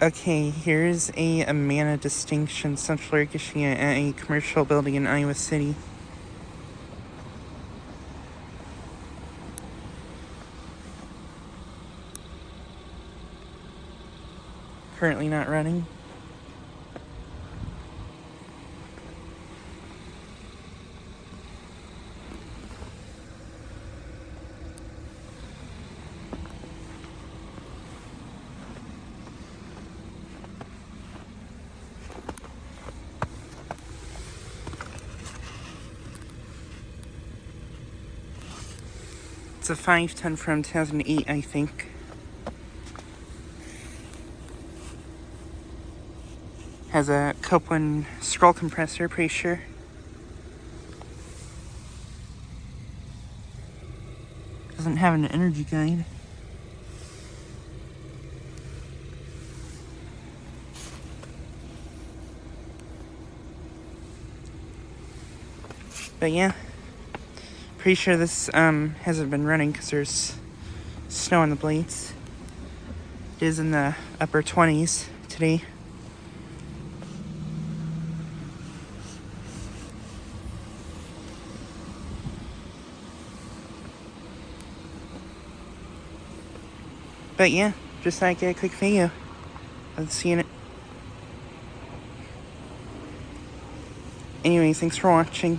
Okay, here's a Amana Distinction Central Air Conditioning at a commercial building in Iowa City. Currently not running. It's a 510 from 2008, I think. Has a Copeland scroll compressor, pretty sure. Doesn't have an energy guide. But yeah, pretty sure this hasn't been running because there's snow on the blades. It is in the upper 20s today. But yeah, just like a quick video. I'll see you in it. Anyway, thanks for watching.